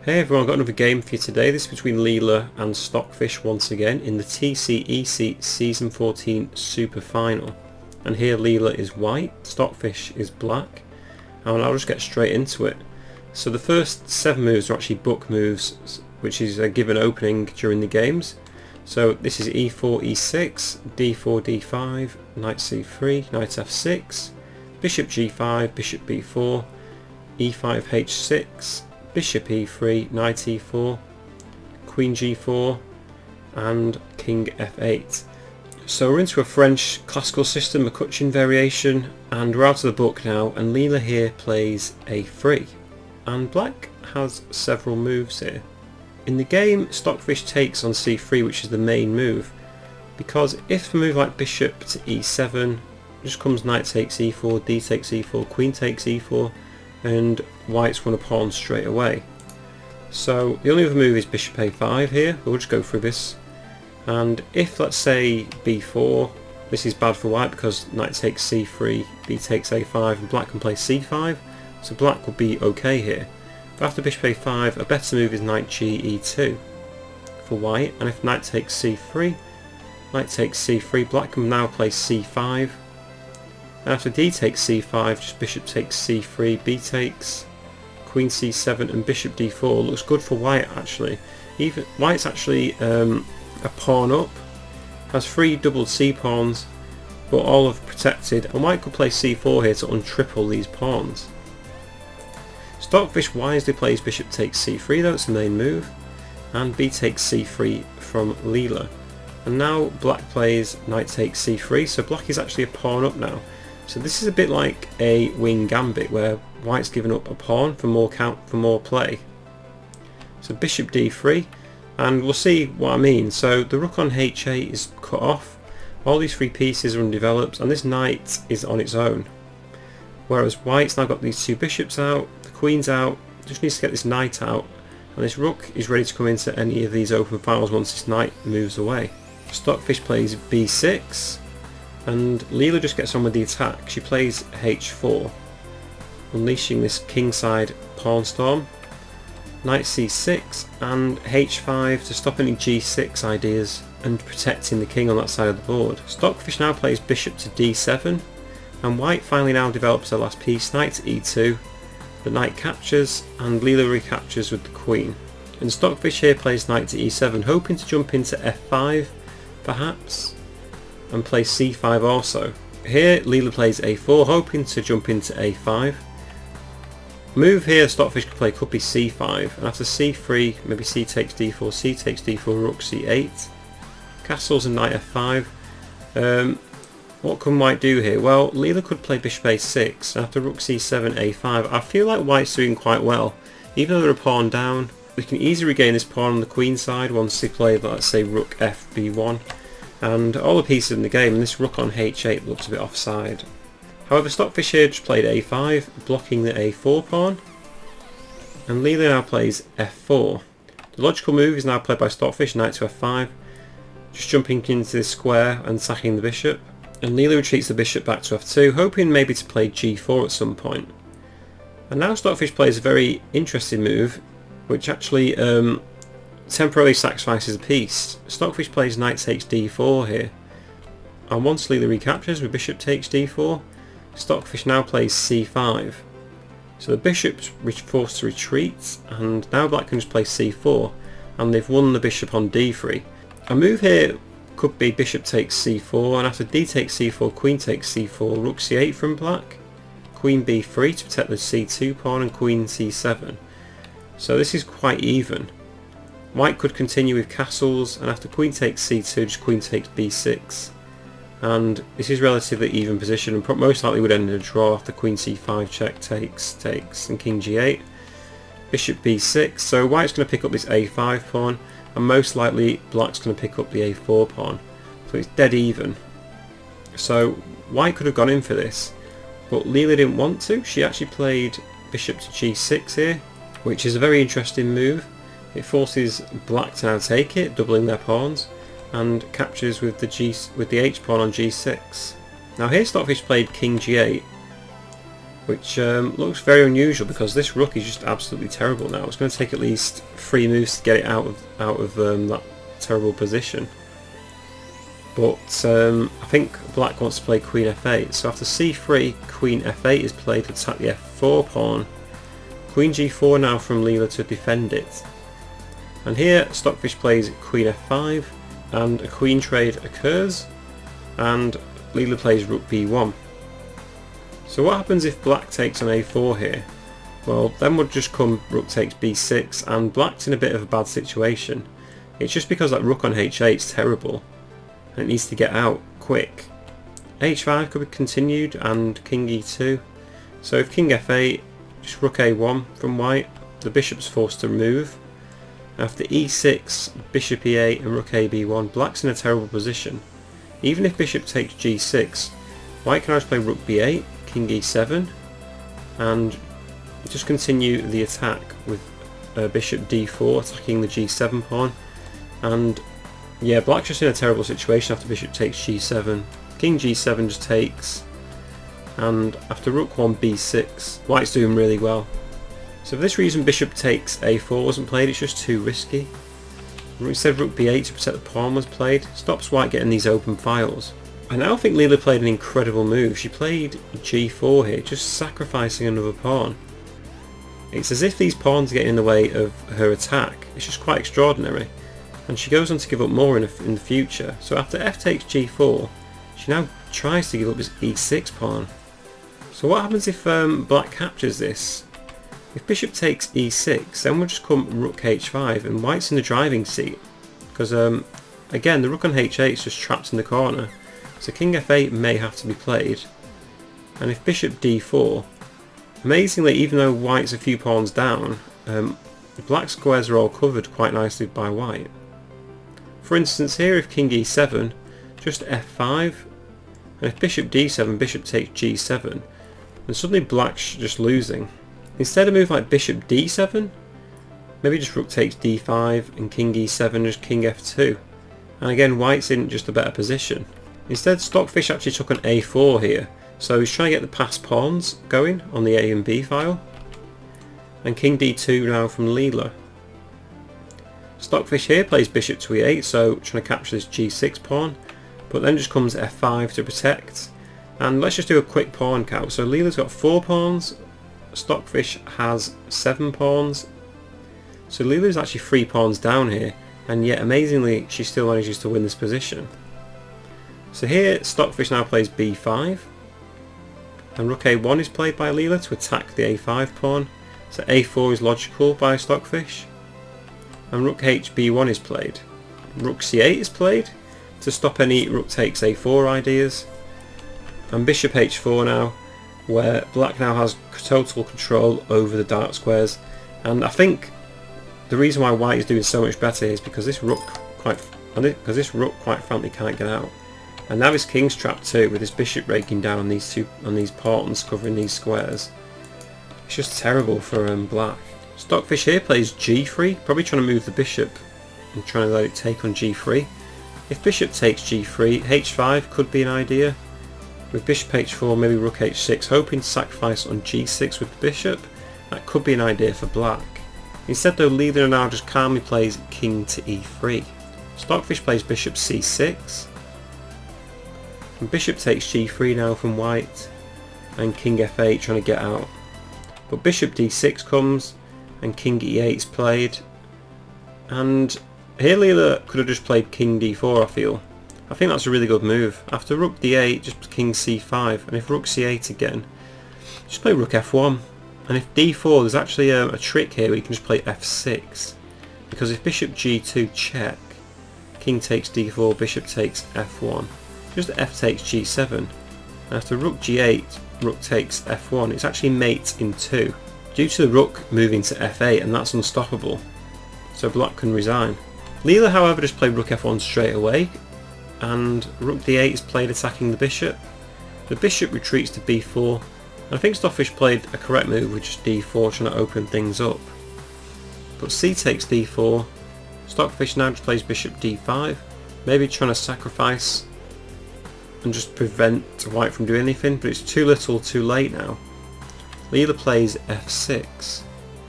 Hey everyone, I've got another game for you today. This is between Leela and Stockfish once again in the TCEC Season 14 Superfinal. And here Leela is white, Stockfish is black, and I'll just get straight into it. So the first 7 moves are actually book moves, which is a given opening during the games. So this is e4, e6, d4, d5, knight c3, knight f6, bishop g5, bishop b4, e5, h6, bishop e3, knight e4, queen g4 and king f8. So we're into a French classical system, a McCutcheon variation, and we're out of the book now, and Leela here plays a3 and black has several moves here. In the game, Stockfish takes on c3, which is the main move, because if a move like bishop to e7 just comes knight takes e4, d takes e4, queen takes e4, and white's won a pawn straight away. So the only other move is bishop a5 here. We'll just go through this, and if let's say b4, this is bad for white because knight takes c3, b takes a5, and black can play c5, so black will be okay here. But after bishop a5, a better move is knight g e2 for white, and if knight takes c3, knight takes c3, black can now play c5. And after d takes c5, just bishop takes c3, b takes, queen c7 and bishop d4 looks good for white actually. Even white's actually a pawn up, has 3 doubled c pawns, but all are protected, and white could play c4 here to untriple these pawns. Stockfish wisely plays bishop takes c3 though, it's the main move, and b takes c3 from Leela. And now black plays knight takes c3, so black is actually a pawn up now. So this is a bit like a wing gambit where white's given up a pawn for more play. So bishop d3, and we'll see what I mean. So the rook on h8 is cut off, all these 3 pieces are undeveloped, and this knight is on its own. Whereas white's now got these 2 bishops out, the queen's out, just needs to get this knight out, and this rook is ready to come into any of these open files once this knight moves away. Stockfish plays b6. And Leela just gets on with the attack. She plays h4, unleashing this kingside pawn storm. Knight c6 and h5 to stop any g6 ideas and protecting the king on that side of the board. Stockfish now plays bishop to d7, and white finally now develops her last piece, knight to e2. The knight captures and Leela recaptures with the queen. And Stockfish here plays knight to e7, hoping to jump into f5 perhaps, and play c5 also. Here Leela plays a4, hoping to jump into a5. Move here Stockfish could play could be c5, and after c3 maybe c takes d4, c takes d4, rook c8, castles and knight f5. What can white do here? Well, Leela could play bishop a6, and after rook c7, a5. I feel like white's doing quite well. Even though they're a pawn down, we can easily regain this pawn on the queen side once they play, let's say, rook fb1. And all the pieces in the game, and this rook on h8 looks a bit offside. However, Stockfish here just played a5, blocking the a4 pawn, and Leela now plays f4. The logical move is now played by Stockfish, knight to f5, just jumping into this square and sacking the bishop, and Leela retreats the bishop back to f2, hoping maybe to play g4 at some point. And now Stockfish plays a very interesting move, which actually temporarily sacrifices a piece. Stockfish plays knight takes d4 here, and once Leela recaptures with bishop takes d4, Stockfish now plays c5. So the bishop's forced to retreat, and now black can just play c4, and they've won the bishop on d3. A move here could be bishop takes c4, and after d takes c4, queen takes c4, rook c8 from black, queen b3 to protect the c2 pawn, and queen c7. So this is quite even. White could continue with castles, and after queen takes c2, just queen takes b6. And this is relatively even position, and most likely would end in a draw after queen c5 check, takes, and king g8. Bishop b6, so white's going to pick up this a5 pawn, and most likely black's going to pick up the a4 pawn. So it's dead even. So white could have gone in for this, but Leela didn't want to. She actually played bishop to g6 here, which is a very interesting move. It forces black to now take it, doubling their pawns, and captures with the h pawn on g6. Now here Stockfish played king g8, which looks very unusual because this rook is just absolutely terrible now. It's going to take at least 3 moves to get it out of that terrible position. But I think black wants to play queen f8, so after c3, queen f8 is played to attack the f4 pawn. Queen g4 now from Leela to defend it. And here Stockfish plays queen f5 and a queen trade occurs, and Leela plays rook b1. So what happens if black takes on a4 here? Well, then would just come rook takes b6, and black's in a bit of a bad situation. It's just because that rook on h8 is terrible and it needs to get out quick. h5 could be continued and king e2. So if king f8, just rook a1 from white, the bishop's forced to move. After e6, bishop e8 and rook ab1, black's in a terrible position. Even if bishop takes g6, white can always play rook b8, king e7, and just continue the attack with bishop d4 attacking the g7 pawn. And yeah, black's just in a terrible situation after bishop takes g7. King g7 just takes, and after rook 1 b6, white's doing really well. So for this reason bishop takes a4 wasn't played, it's just too risky. Instead rook b8 to protect the pawn was played, stops white getting these open files. I now think Leela played an incredible move. She played g4 here, just sacrificing another pawn. It's as if these pawns are getting in the way of her attack. It's just quite extraordinary. And she goes on to give up more in the future. So after f takes g4, she now tries to give up this e6 pawn. So what happens if black captures this? If bishop takes e6, then we'll just come rook h5 and white's in the driving seat. Because again, the rook on h8 is just trapped in the corner. So king f8 may have to be played. And if bishop d4, amazingly, even though white's a few pawns down, the black squares are all covered quite nicely by white. For instance here, if king e7, just f5, and if bishop d7, bishop takes g7, then suddenly black's just losing. Instead of a move like bishop d7, maybe just rook takes d5 and king e7, just king f2. And again, white's in just a better position. Instead, Stockfish actually took an a4 here, so he's trying to get the passed pawns going on the a and b file. And king d2 now from Leela. Stockfish here plays bishop to e8, so trying to capture this g6 pawn, but then just comes f5 to protect. And let's just do a quick pawn count. So Leela's got 4 pawns, Stockfish has 7 pawns. So Leela's actually 3 pawns down here, and yet amazingly she still manages to win this position. So here Stockfish now plays b5, and rook a1 is played by Leela to attack the a5 pawn. So a4 is logical by Stockfish, and rook hb1 is played. Rook c8 is played to stop any rook takes a4 ideas, and bishop h4 now, where black now has total control over the dark squares. And I think the reason why white is doing so much better is because this rook quite frankly can't get out. And now his king's trapped too, with his bishop raking down on these pawns covering these squares. It's just terrible for black. Stockfish here plays g3, probably trying to move the bishop and trying to let it take on g3. If bishop takes g3, h5 could be an idea. With bishop h4, maybe rook h6, hoping to sacrifice on g6 with the bishop. That could be an idea for black. Instead though, Leela now just calmly plays king to e3. Stockfish plays bishop c6. And bishop takes g3 now from white, and king f8 trying to get out. But bishop d6 comes, and king e8 is played. And here Leela could have just played king d4, I feel. I think that's a really good move. After rook d8, just king c5, and if rook c8 again, just play rook f1. And if d4, there's actually a trick here where you can just play f6. Because if bishop g2 check, king takes d4, bishop takes f1. Just f takes g7. And after rook g8, rook takes f1. It's actually mate in 2. Due to the rook moving to f8, and that's unstoppable. So black can resign. Leela, however, just played rook f1 straight away, and rook d8 is played attacking the bishop. The bishop retreats to b4, and I think Stockfish played a correct move with just d4, trying to open things up. But c takes d4. Stockfish now just plays bishop d5, maybe trying to sacrifice and just prevent white from doing anything, but it's too little too late now. Leela plays f6.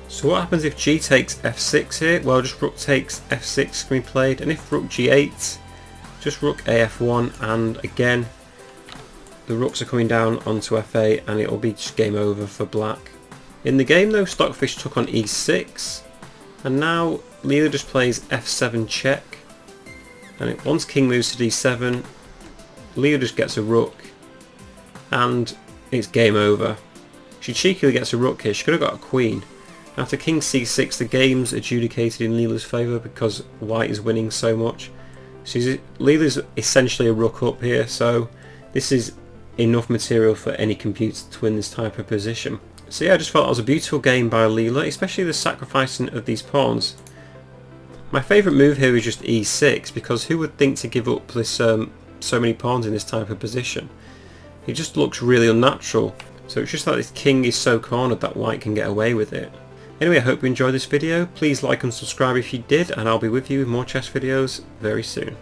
So what happens if g takes f6 here? Well, just rook takes f6 can be played, and if rook g8, just rook af1, and again the rooks are coming down onto f8 and it'll be just game over for black. In the game though, Stockfish took on e6, and now Leela just plays f7 check, and once king moves to d7, Leela just gets a rook and it's game over. She cheekily gets a rook here. She could have got a queen. After king c6, the game's adjudicated in Leela's favour because white is winning so much. Leela's essentially a rook up here, so this is enough material for any computer to win this type of position. So yeah, I just felt that was a beautiful game by Leela, especially the sacrificing of these pawns. My favourite move here is just e6, because who would think to give up this so many pawns in this type of position? It just looks really unnatural. So it's just that this king is so cornered that white can get away with it. Anyway, I hope you enjoyed this video. Please like and subscribe if you did, and I'll be with you with more chess videos very soon.